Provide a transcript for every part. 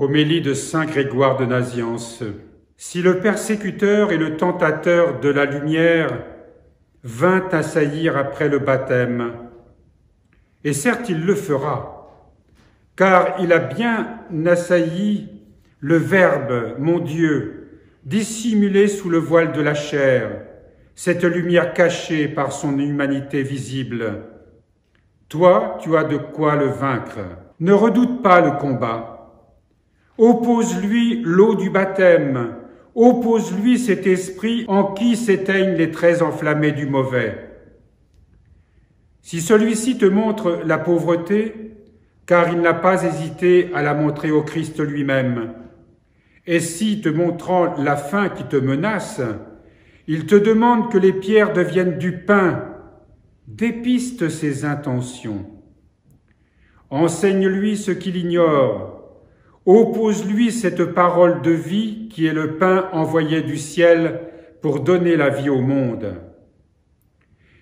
Homélie de saint Grégoire de Nazianze. Si le persécuteur et le tentateur de la lumière vint assaillir après le baptême, et certes il le fera, car il a bien assailli le Verbe, mon Dieu, dissimulé sous le voile de la chair, cette lumière cachée par son humanité visible. Toi, tu as de quoi le vaincre. Ne redoute pas le combat. Oppose-lui l'eau du baptême, oppose-lui cet esprit en qui s'éteignent les traits enflammés du mauvais. Si celui-ci te montre la pauvreté, car il n'a pas hésité à la montrer au Christ lui-même, et si, te montrant la faim qui te menace, il te demande que les pierres deviennent du pain, dépiste ses intentions. Enseigne-lui ce qu'il ignore, oppose-lui cette parole de vie qui est le pain envoyé du ciel pour donner la vie au monde.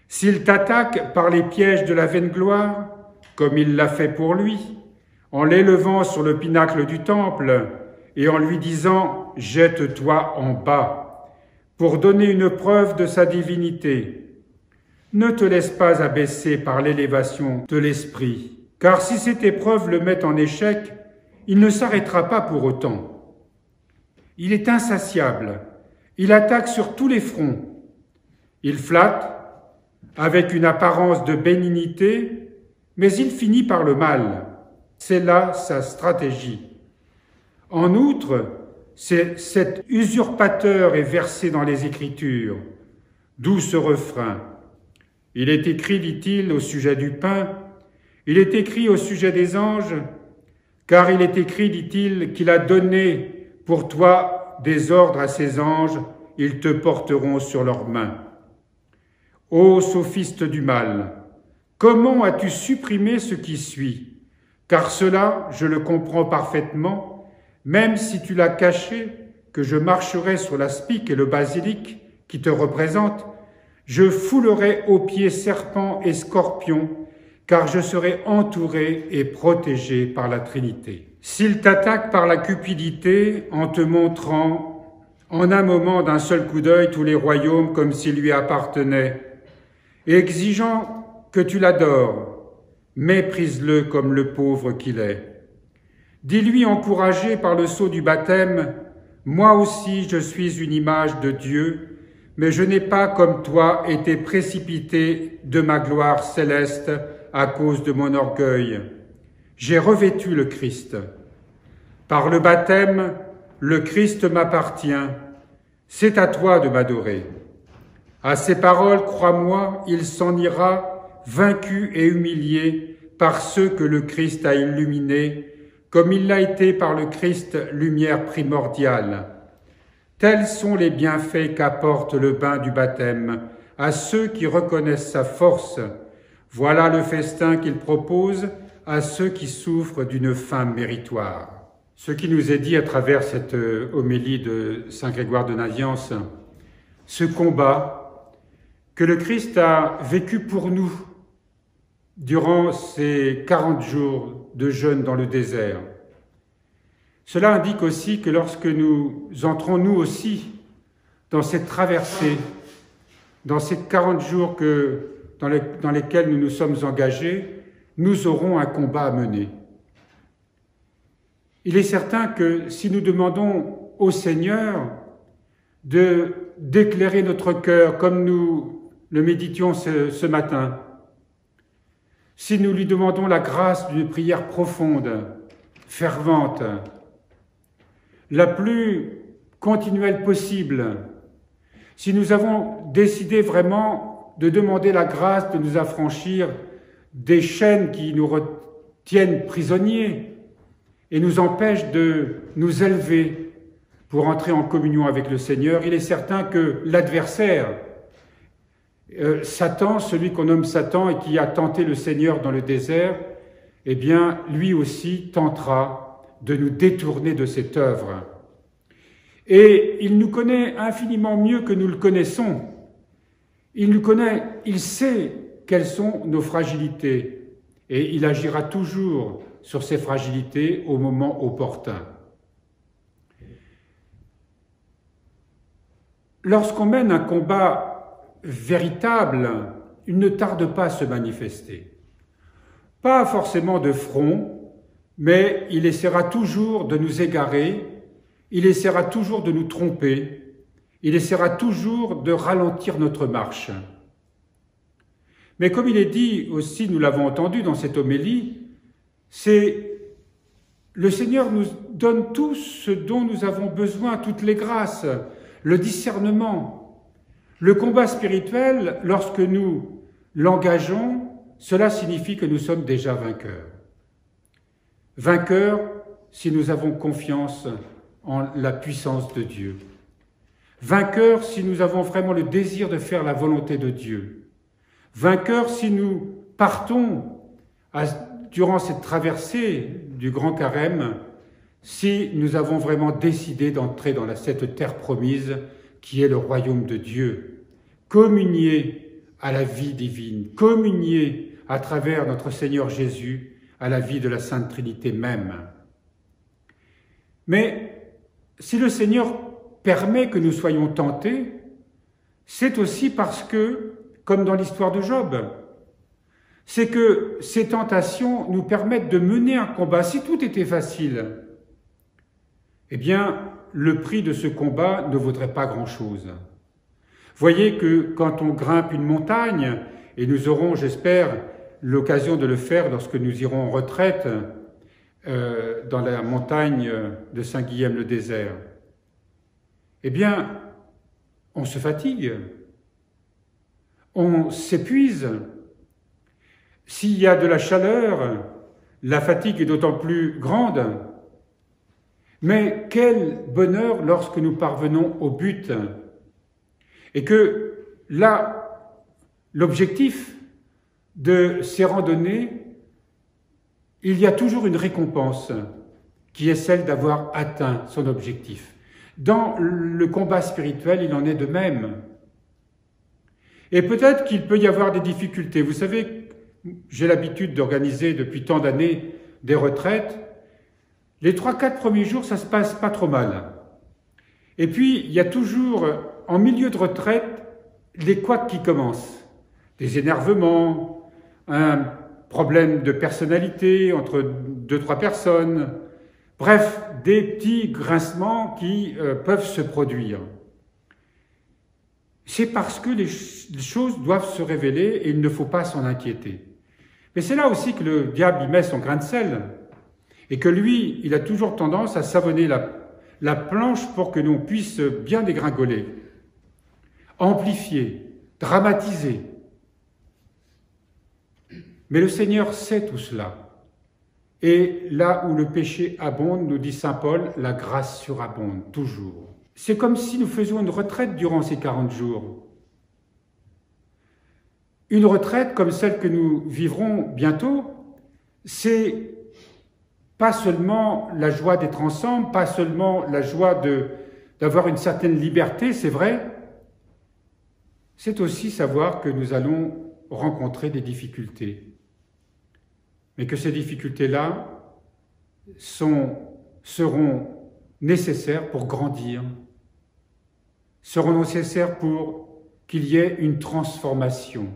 S'il t'attaque par les pièges de la vaine gloire, comme il l'a fait pour lui, en l'élevant sur le pinacle du temple et en lui disant « Jette-toi en bas » pour donner une preuve de sa divinité, ne te laisse pas abaisser par l'élévation de l'esprit, car si cette épreuve le met en échec, il ne s'arrêtera pas pour autant. Il est insatiable, il attaque sur tous les fronts. Il flatte avec une apparence de bénignité, mais il finit par le mal. C'est là sa stratégie. En outre, cet usurpateur est versé dans les Écritures, d'où ce refrain. Il est écrit, dit-il, au sujet du pain, il est écrit au sujet des anges, car il est écrit, dit-il, qu'il a donné pour toi des ordres à ses anges, ils te porteront sur leurs mains. Ô sophiste du mal, comment as-tu supprimé ce qui suit? Car cela, je le comprends parfaitement, même si tu l'as caché, que je marcherai sur la spique et le basilic qui te représentent, je foulerai aux pieds serpents et scorpions, car je serai entouré et protégé par la Trinité. S'il t'attaque par la cupidité, en te montrant, en un moment d'un seul coup d'œil, tous les royaumes comme s'ils lui appartenaient, et exigeant que tu l'adores, méprise-le comme le pauvre qu'il est. Dis-lui encouragé par le sceau du baptême, « Moi aussi je suis une image de Dieu, mais je n'ai pas, comme toi, été précipité de ma gloire céleste à cause de mon orgueil. J'ai revêtu le Christ. Par le baptême, le Christ m'appartient. C'est à toi de m'adorer. À ces paroles, crois-moi, il s'en ira, vaincu et humilié par ceux que le Christ a illuminés, comme il l'a été par le Christ, lumière primordiale. Tels sont les bienfaits qu'apporte le bain du baptême à ceux qui reconnaissent sa force. Voilà le festin qu'il propose à ceux qui souffrent d'une faim méritoire. Ce qui nous est dit à travers cette homélie de saint Grégoire de Nazianze, ce combat que le Christ a vécu pour nous durant ces 40 jours de jeûne dans le désert. Cela indique aussi que lorsque nous entrons nous aussi dans cette traversée, dans ces 40 jours dans lesquels nous nous sommes engagés, nous aurons un combat à mener. Il est certain que si nous demandons au Seigneur d'éclairer notre cœur comme nous le méditions ce matin, si nous lui demandons la grâce d'une prière profonde, fervente, la plus continuelle possible, si nous avons décidé vraiment de demander la grâce de nous affranchir des chaînes qui nous retiennent prisonniers et nous empêchent de nous élever pour entrer en communion avec le Seigneur, il est certain que l'adversaire, Satan, celui qu'on nomme Satan et qui a tenté le Seigneur dans le désert, eh bien, lui aussi tentera de nous détourner de cette œuvre. Et il nous connaît infiniment mieux que nous le connaissons. Il nous connaît, il sait quelles sont nos fragilités et il agira toujours sur ces fragilités au moment opportun. lorsqu'on mène un combat véritable, il ne tarde pas à se manifester. Pas forcément de front, mais il essaiera toujours de nous égarer, il essaiera toujours de nous tromper, il essaiera toujours de ralentir notre marche. Mais comme il est dit aussi, nous l'avons entendu dans cette homélie, le Seigneur nous donne tout ce dont nous avons besoin, toutes les grâces, le discernement. Le combat spirituel, lorsque nous l'engageons, cela signifie que nous sommes déjà vainqueurs. Vainqueurs si nous avons confiance en la puissance de Dieu. Vainqueurs si nous avons vraiment le désir de faire la volonté de Dieu. Vainqueurs si nous partons durant cette traversée du Grand Carême, si nous avons vraiment décidé d'entrer dans cette terre promise qui est le royaume de Dieu, communier à la vie divine, communier à travers notre Seigneur Jésus à la vie de la Sainte Trinité même. Mais si le Seigneur permet que nous soyons tentés, c'est aussi parce que, comme dans l'histoire de Job, c'est que ces tentations nous permettent de mener un combat. Si tout était facile, eh bien, le prix de ce combat ne vaudrait pas grand-chose. Voyez que quand on grimpe une montagne, et nous aurons, j'espère, l'occasion de le faire lorsque nous irons en retraite dans la montagne de Saint-Guilhem-le-Désert, eh bien, on se fatigue, on s'épuise. S'il y a de la chaleur, la fatigue est d'autant plus grande. Mais quel bonheur lorsque nous parvenons au but. Et que là, l'objectif de ces randonnées, il y a toujours une récompense qui est celle d'avoir atteint son objectif. Dans le combat spirituel, il en est de même. Et peut-être qu'il peut y avoir des difficultés. Vous savez, j'ai l'habitude d'organiser depuis tant d'années des retraites. Les 3-4 premiers jours, ça se passe pas trop mal. Et puis, il y a toujours, en milieu de retraite, les couacs qui commencent. Des énervements, un problème de personnalité entre 2-3 personnes. Bref, des petits grincements qui peuvent se produire. C'est parce que les choses doivent se révéler et il ne faut pas s'en inquiéter. Mais c'est là aussi que le diable y met son grain de sel et que lui, il a toujours tendance à savonner la planche pour que l'on puisse bien dégringoler, amplifier, dramatiser. Mais le Seigneur sait tout cela. Et là où le péché abonde, nous dit saint Paul, la grâce surabonde, toujours. C'est comme si nous faisions une retraite durant ces 40 jours. Une retraite comme celle que nous vivrons bientôt, c'est pas seulement la joie d'être ensemble, pas seulement la joie d'avoir une certaine liberté, c'est vrai, c'est aussi savoir que nous allons rencontrer des difficultés. Mais que ces difficultés-là seront nécessaires pour grandir, seront nécessaires pour qu'il y ait une transformation.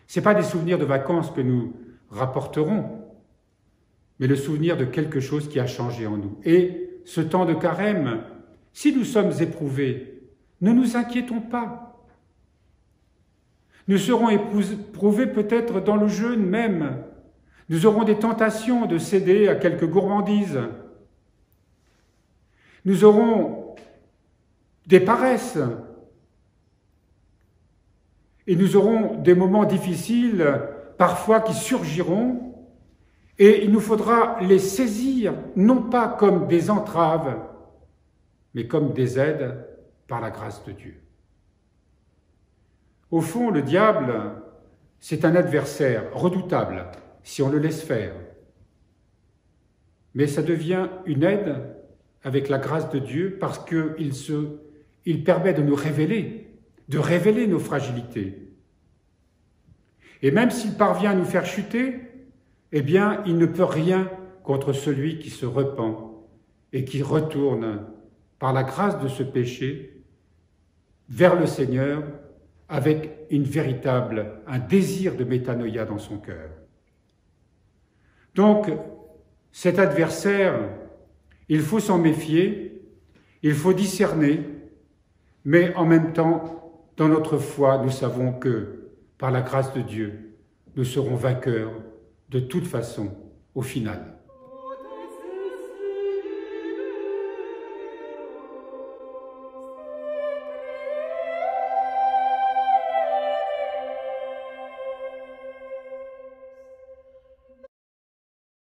Ce n'est pas des souvenirs de vacances que nous rapporterons, mais le souvenir de quelque chose qui a changé en nous. Et ce temps de carême, si nous sommes éprouvés, ne nous inquiétons pas. Nous serons éprouvés peut-être dans le jeûne même. Nous aurons des tentations de céder à quelques gourmandises. Nous aurons des paresses. Et nous aurons des moments difficiles, parfois qui surgiront, et il nous faudra les saisir, non pas comme des entraves, mais comme des aides par la grâce de Dieu. Au fond, le diable, c'est un adversaire redoutable, si on le laisse faire. Mais ça devient une aide avec la grâce de Dieu parce qu'il permet de nous révéler, nos fragilités. Et même s'il parvient à nous faire chuter, eh bien, il ne peut rien contre celui qui se repent et qui retourne par la grâce de ce péché vers le Seigneur avec un désir de métanoïa dans son cœur. Donc, cet adversaire, il faut s'en méfier, il faut discerner, mais en même temps, dans notre foi, nous savons que, par la grâce de Dieu, nous serons vainqueurs de toute façon au final.